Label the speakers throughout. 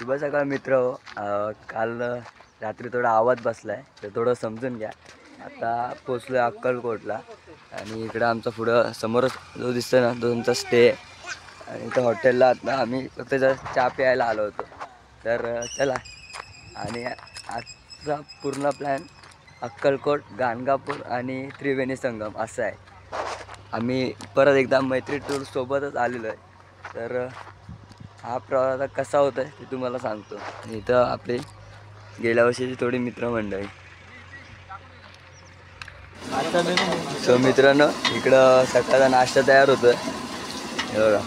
Speaker 1: शुभ सकाळ मित्र. काल रात्री थोडा आवाज बसलाय तर थोडं समजून घ्या. आता पोचलो आहे अक्कलकोटला आणि इकडं आमचा पुढं समोरच जो दिसतोय ना तो तुमचा स्टे आणि इथं हॉटेलला आता आम्ही फक्त जर चहा प्यायला आलो होतो. तर चला, आणि आजचा पूर्ण प्लॅन अक्कलकोट, गाणगापूर आणि त्रिवेणी संगम असा आहे. आम्ही परत एकदा मैत्री टूर सोबतच आलेलो आहे. तर हा प्रवास कसा होता ते तुम्हाला सांगतो. इथं आपली गेल्या वर्षीची थोडी मित्रमंडळी. सो मित्रांनो, इकडं सकाळचा नाश्ता तयार होतोय. हे बघा,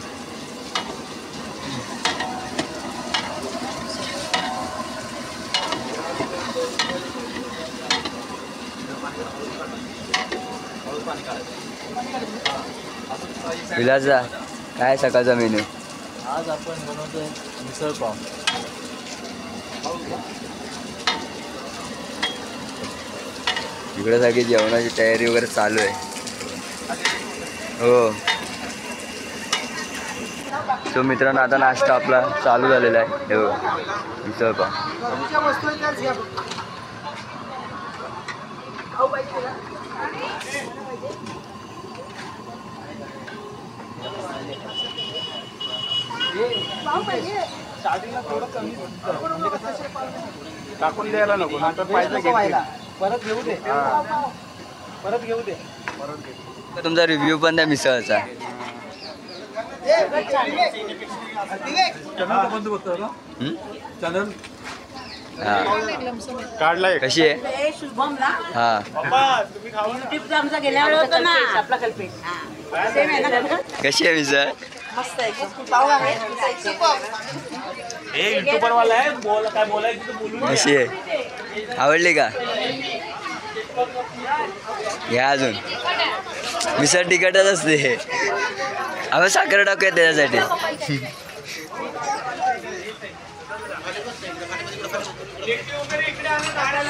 Speaker 1: विलासदा काय सकाळचा मेन्यू?
Speaker 2: आज आपण बनवतोय मिसळ पाव.
Speaker 1: इकडे सगळी जेवणाची तयारी वगैरे चालू आहे. हो. सो मित्रांनो, आता नाश्ता आपला चालू झालेला आहे. हे बघा, मिसळ पाव.
Speaker 3: टाकून द्यायला नको, नंतर पाहिजे परत घेऊ दे, परत घेऊ दे.
Speaker 1: तुमचा रिव्ह्यू पण द्या मिसळचा.
Speaker 3: चॅनल
Speaker 1: हा,
Speaker 3: काढलाय.
Speaker 1: कशी आहे? हा, कशी आहे मिसळ? कशी आहे? आवडली का? घ्या अजून. मिसळ तिखटच असते. आपण साखर टाकूया त्याच्यासाठी.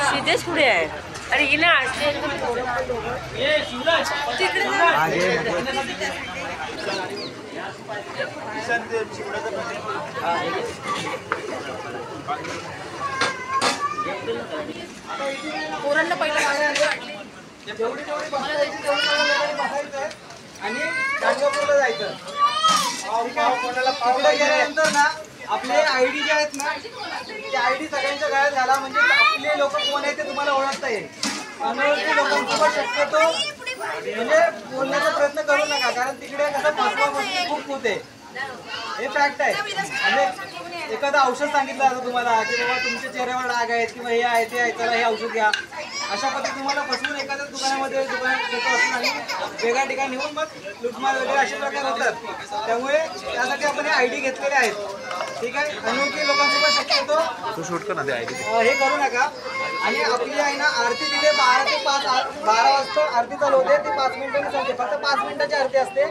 Speaker 4: सिद्धेश पुढे आहे. अरे ये ना,
Speaker 5: पोरांना पहिलं
Speaker 3: आणि गाणगापूरला जायचं. पावडर गेल्यानंतर ना आपले आयडी जे आहेत ना, ते आयडी सगळ्यांच्या गळ्यात घाला, म्हणजे आपले लोक कोण आहेत ते तुम्हाला ओळखता येईल. अनोळखी लोकांसोबत शक्यतो म्हणजे बोलण्याचा प्रयत्न करू नका, कारण तिकडे कसं फसवा खूप होते. हे फॅक्ट आहे. म्हणजे एखादं औषध सांगितलं जातं तुम्हाला की बाबा तुमच्या चेहऱ्यावर डाग आहेत किंवा हे आहे ते आहे, चला हे औषध घ्या, अशा पद्धतीने तुम्हाला फसवून एखाद्या दुकानामध्ये असून आणि वेगळ्या ठिकाणी नेऊन मग लुटमार वगैरे असे प्रकार होतात. त्यामुळे त्यासाठी आपण हे आयडी घेतलेले आहेत. ठीक आहे. अनोळखी लोकांसोबत शक्यतो
Speaker 2: शूट कर ना ते आयडी.
Speaker 3: हे करू नका. आणि आपली आहे ना आरती तिथे 12 ते 5, 12 वाजता आरती चालू होते. ती 5 मिनिटांनी चालते. फक्त 5 मिनिटाची आरती असते.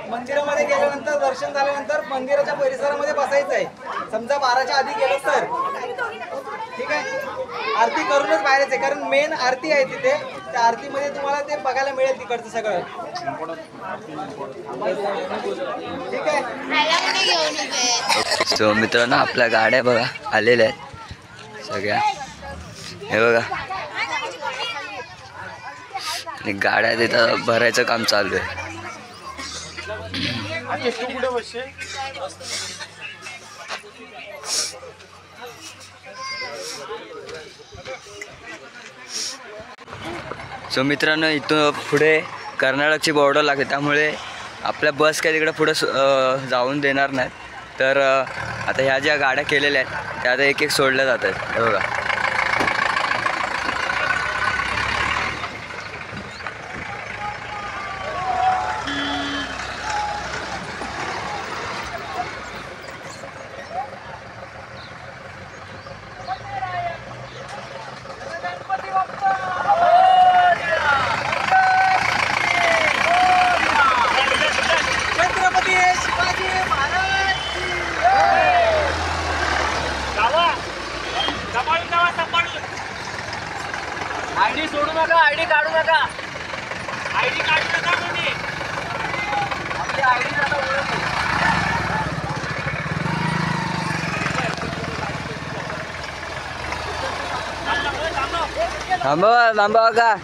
Speaker 3: मंदिरामध्ये गेल्यानंतर, दर्शन झाल्यानंतर मंदिराच्या परिसरामध्ये बसायचं आहे. समजा 12च्या आधी गेलो तर ठीक आहे. आरती करूनच बाहेरच आहे, कारण मेन आरती आहे तिथे. त्या आरतीमध्ये तुम्हाला ते बघायला मिळेल तिकडचं सगळं. ठीक आहे.
Speaker 1: सो मित्रांनो, आपल्या गाड्या बघा आलेल्या आहेत सगळ्या. हे बघा, आणि गाड्या तिथं भरायचं काम चालू आहे. सो मित्रांनो, इथून पुढे कर्नाटकची बॉर्डर लागते, त्यामुळे आपल्या बस काय तिकडे पुढे जाऊन देणार नाहीत. तर आता ह्या ज्या गाड्या केलेल्या आहेत त्या आता एक एक सोडल्या जात आहेत. हे बघा,
Speaker 4: आयडी सोडू नका, आयडी काढू नका, आयडी काढू नका कोणी. आपली आयडी
Speaker 1: थांबवा थांबवा का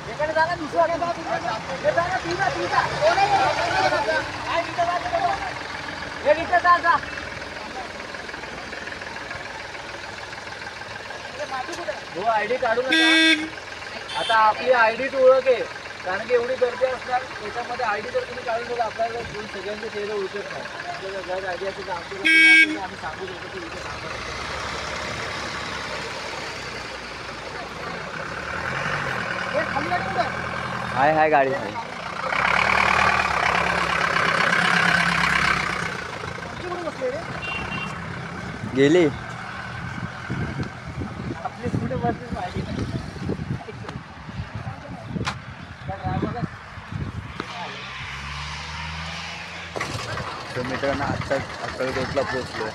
Speaker 2: हो आयडी काढू नका. आता आपली आयडीच ओळख आहे, कारण की एवढी गर्दी असणार त्याच्यामध्ये आयडी जर तुम्ही काढून बघा आपल्याला सगळ्यांचे चेहरे ओळखत नाही. आपल्याला घर आयडी असेल तर आम्ही सांगू शकतो की इथे सांगा.
Speaker 1: हाय हाय गाडी हाय गेली
Speaker 2: आपली पुढे बसलीच आयडी
Speaker 1: तर मित्रांनो आत्ताच अक्कलकोटला पोचलो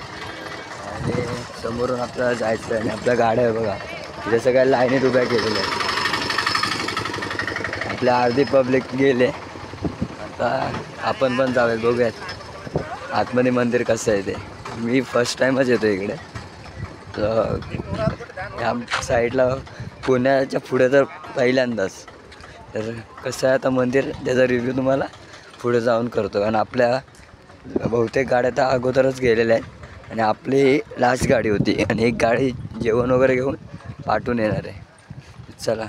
Speaker 1: आणि समोरून आपल्याला जायचं आहे आणि आपल्या गाड्या आहे बघा तिथे सगळ्या लाईनीत उभ्या केलेल्या आहेत. आपल्या अर्धी पब्लिक गेले, आता आपण पण जाऊयात बघूयात आतमध्ये मंदिर कसं आहे ते. मी फर्स्ट टाईमच येतो इकडे, तर ह्या साईडला पुण्याच्या पुढे तर पहिल्यांदाच. तर कसं आहे आता मंदिर त्याचा रिव्ह्यू तुम्हाला पुढे जाऊन करतो, कारण आपल्या बहुतेक गाड्या तर अगोदरच गेलेल्या आहेत आणि आपली लास्ट गाडी होती आणि एक गाडी जेवण वगैरे घेऊन पाठवून येणार आहे. चला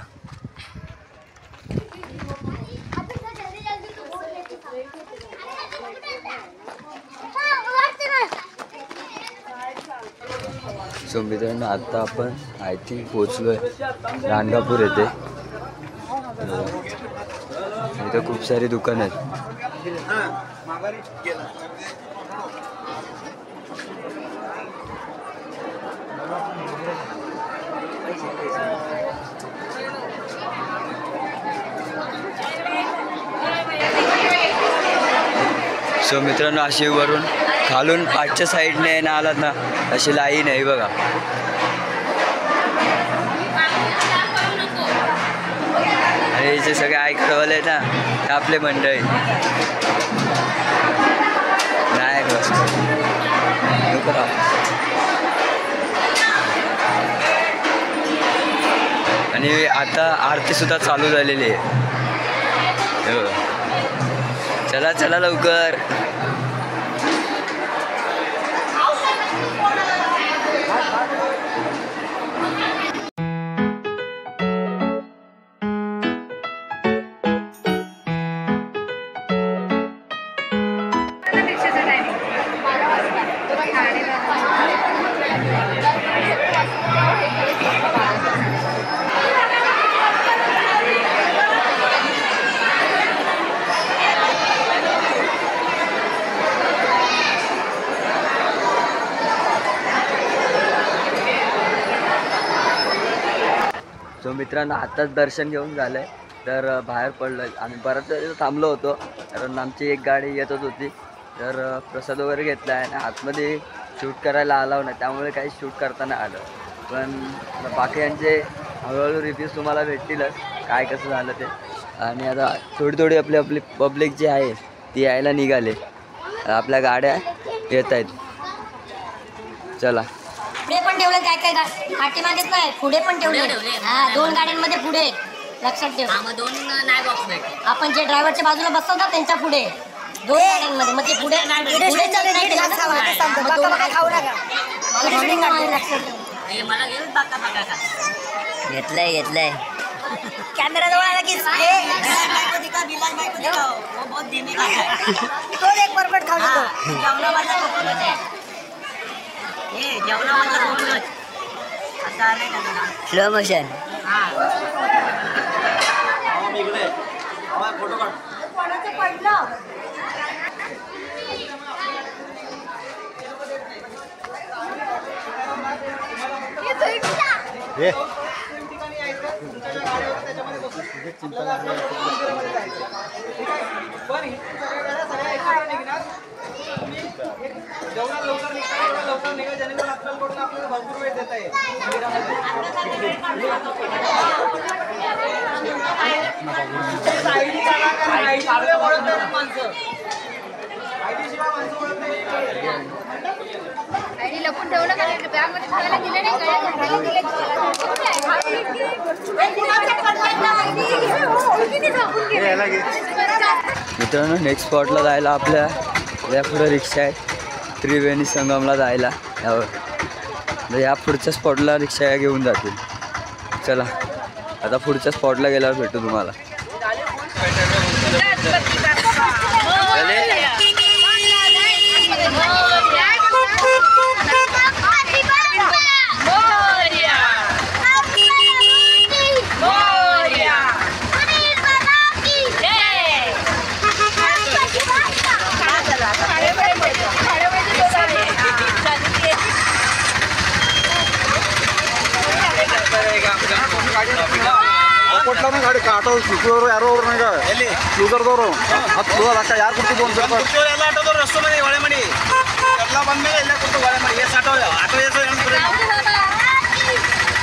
Speaker 1: सो मित्रांनो आता आपण आय थिंक पोचलो आहे रांगापूर येथे. इथं खूप सारी दुकानं आहेत. सो मित्रांनो अशी वरून खालून पाठच्या साईडने ना आलात ना अशी लाईन आहे बघा. आणि जे सगळे ऐकवाले आहेत ना ते आपले मंडळी नाही बस नको राव. आणि आता आरती सुद्धा चालू झालेली आहे. चला चला लवकर. सो मित्रांनो आत्ताच दर्शन घेऊन झालं आहे, तर बाहेर पडलो आहे. आम्ही बराच वेळ थांबलो होतो कारण आमची एक गाडी येतच होती, तर प्रसाद वगैरे घेतला आहे आणि आतमध्ये शूट करायला अलाव नाही, त्यामुळे काही शूट करता नाही आलं. पण बाकी यांचे हळूहळू रिव्ह्यूज तुम्हाला भेटतीलच काय कसं झालं ते. आणि आता थोडी थोडी आपली पब्लिक जी आहे ती यायला निघाले. आपल्या गाड्या येत आहेत. चला
Speaker 5: पुढे पण ठेवले काय काय पाठीमागेच नाही पुढे पण ठेवले. हा 2 गाड्यांमध्ये पुढे लक्षात ठेव. आपण जे ड्रायव्हरच्या बाजूला बसवतात त्यांच्या पुढे 2 गाड्यांमध्ये मग ते पुढे घेतलंय घेतलंय कॅमेरा जवळ आला की एक परफेक्ट स्लो मोशन.
Speaker 3: जेवढा लवकर निघता लवकर निघा, जेणेकरून अक्कलकोटला आपल्याला भरपूर वेळ देता येईल. आयडी काढा, कारण आयडी शिवाय ओळख नाही माणसं. आयडी शिवाय माणसं ओळख नाही.
Speaker 6: लपून ठेवलं का बॅगमध्ये खायला दिले नाही
Speaker 1: मित्रांनो नेक्स्ट स्पॉटला जायला आपल्या पुढे रिक्षा आहे त्रिवेणी संगमला जायला या पुढच्या स्पॉटला रिक्षा घेऊन जातील. चला आता पुढच्या स्पॉटला गेल्यावर भेटू तुम्हाला.
Speaker 7: ಕೊಟ್ಟಾನ ಗಾಡಿ ಆಟೋ ಶುಕ್ರವಾರ ಯಾರೋ ಅವ್ರು ನಂಗೆ ಎಲ್ಲಿ ಶುಗರ್ದವರು 10 ಲಕ್ಷ ಯಾರು ಕೊಡ್ತಿದ್ದು ಒಂದು ಸ್ವಲ್ಪ ಎಲ್ಲ ಆಟೋದವ್ರು ರಸ್ತೆ ಮನೆ ಒಳೆ ಮಾಡಿ ಎಲ್ಲ ಬಂದ್ಮೇಲೆ ಎಲ್ಲ ಕೊಟ್ಟು ಒಳೆ ಮಾಡಿ ಎಷ್ಟು ಆಟೋ ಎಷ್ಟು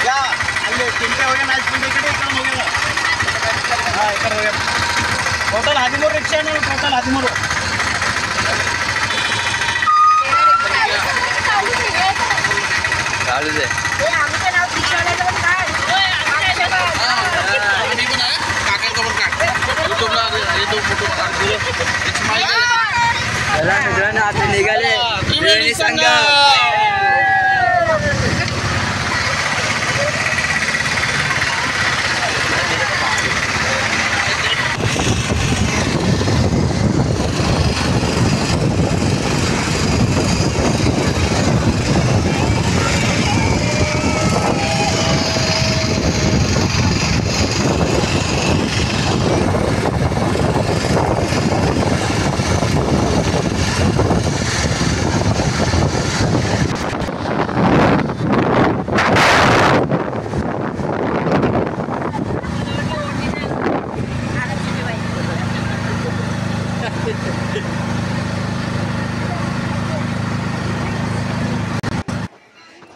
Speaker 7: ಯಾ ಅಲ್ಲಿ ತಿಂಟೆ ಹೋಗಿ ನಾಲ್ಕು ತಿಂಟೆ ಕಡೆ ಈ ಕಡೆ ಹೋಗಿಲ್ಲ ಹಾಂ ಈ ಕಡೆ ಹೋಗ್ಯ ಟೋಟಲ್ 13 ರಿಕ್ಷಾ ಟೋಟಲ್ 13
Speaker 1: चालू दे. चला मित्रांनो आता निघाले त्रिवेणी संगम.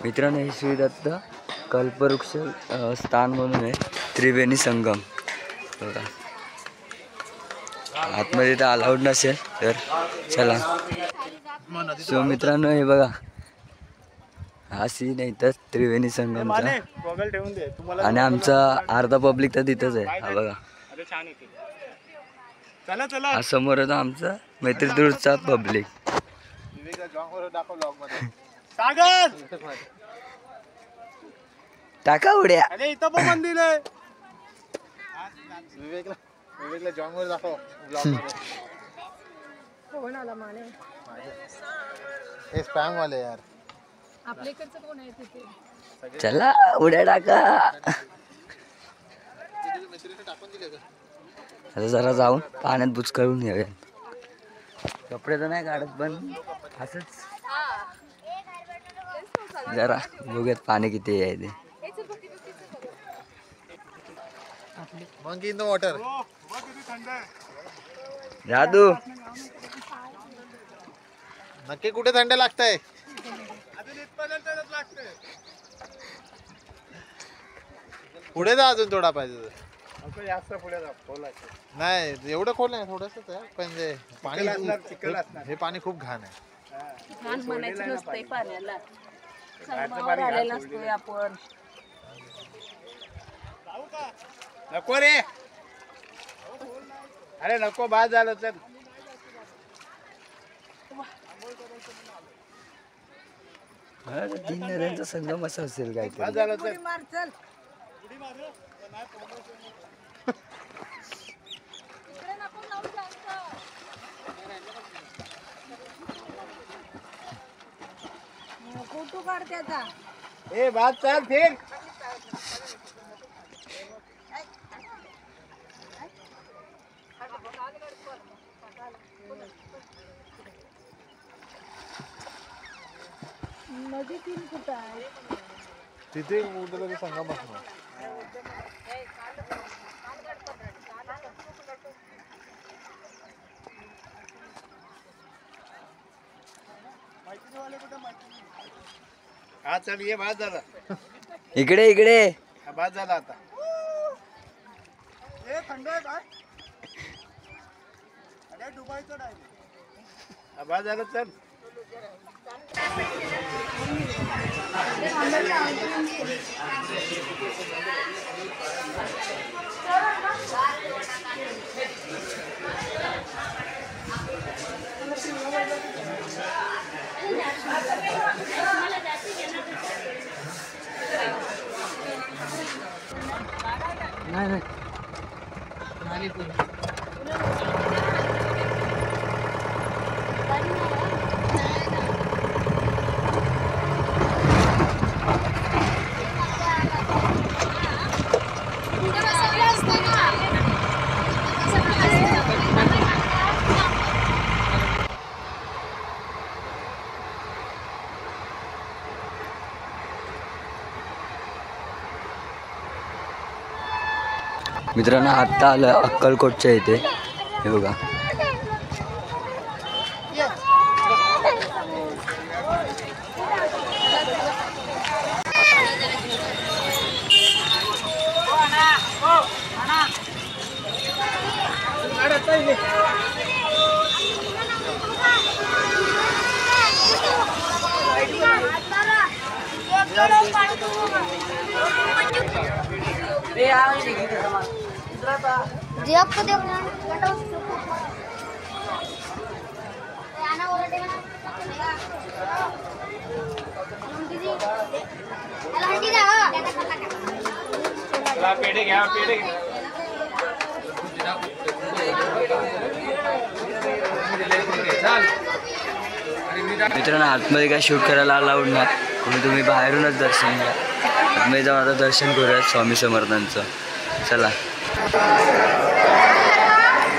Speaker 1: मित्रांनो हे श्रीदत्त कल्पवृक्ष स्थान म्हणून आहे त्रिवेणी संगम बघा. आतमध्ये तर अलाउड नसेल तर चला. सो मित्रांनो हे बघा हा सीन आहे तर त्रिवेणी संगमचा आणि आमचा अर्धा पब्लिक तर तिथंच आहे. हा बघा हा समोर होता आमचा मैत्रीदूरचा पब्लिक. टाका उड्या
Speaker 7: इथं पण मंदिर आहे विवेकला जॉन वर दाखव हे स्पॅम वाले यार
Speaker 6: आपल्या इकडचं कोण आहे तिथे
Speaker 1: चला उड्या टाका. आता जरा जाऊन पाण्यात बुचकळून येऊया. कपडे तर नाही काढत पण असंच जरा बघूयात पाणी किती आहे ते.
Speaker 7: मंकी इन द वॉटर
Speaker 1: जादू
Speaker 7: नक्की कुठे थंड लागतंय पुढे जा अजून थोडा पाहिजे नाही एवढं खोल नाही थोडंसंच आहे पण जे पाणी हे पाणी खूप घाण आहे.
Speaker 8: घाण म्हणायचं नसतंय पाण्याला संगमावर आलेला असतोय आपण.
Speaker 7: नको रे अरे नको बाद झालं तर
Speaker 1: तीन नद्यांचा संगम असा असेल काय
Speaker 7: बाद झालं तर
Speaker 8: फोटो काढ त्याचा.
Speaker 7: ए बाद चल फिर
Speaker 8: नदी तीन कुठं आहे
Speaker 7: तिथे कुठेतरी संगम असणार. हा चल ये बाद झाला
Speaker 1: इकडे इकडे
Speaker 7: हा बाद झाला आता. ए थंड आहे काय अरे डुबायचं नाही. हा बाद झालं चल
Speaker 1: मित्रांनो आत्ता आलं अक्कलकोटच्या इथे, हे बघा.
Speaker 4: पेढे घ्या पेढे
Speaker 1: मित्रांनो आतमध्ये काय शूट करायला अलाउड नाही, म्हणून तुम्ही बाहेरूनच दर्शन घ्या. आतमध्ये जाऊन आता दर्शन करूया स्वामी समर्थांचं. चला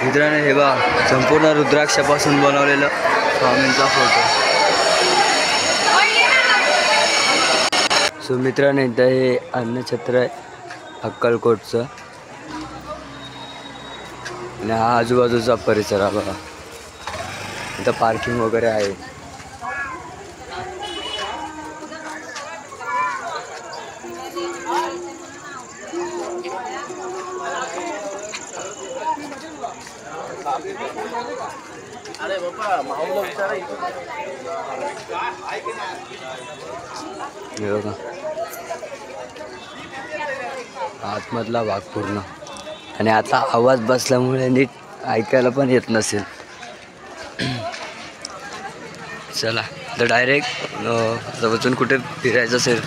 Speaker 1: मित्रांनो, हे बघा संपूर्ण रुद्राक्षापासून बनवलेलं स्वामींचा फोटो. सो मित्रांनो, इथं हे अन्नछत्र आहे अक्कलकोटचं, आणि हा आजूबाजूचा परिसर आहे बघा. इथं पार्किंग वगैरे आहे.
Speaker 2: अरे बाबा माऊला विचारा.
Speaker 1: हे बघा आतमधला भाग पूर्ण, आणि आता आवाज बसल्यामुळे नीट ऐकायला पण येत नसेल. चला तर डायरेक्ट जवळून कुठे फिरायचं असेल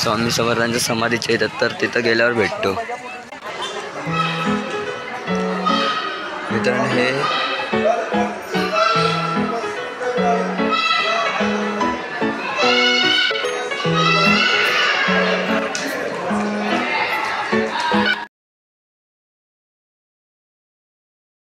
Speaker 1: स्वामी समर्थांच्या समाधीच्या इथं, तर तिथं गेल्यावर भेटतो. मित्रांनो हे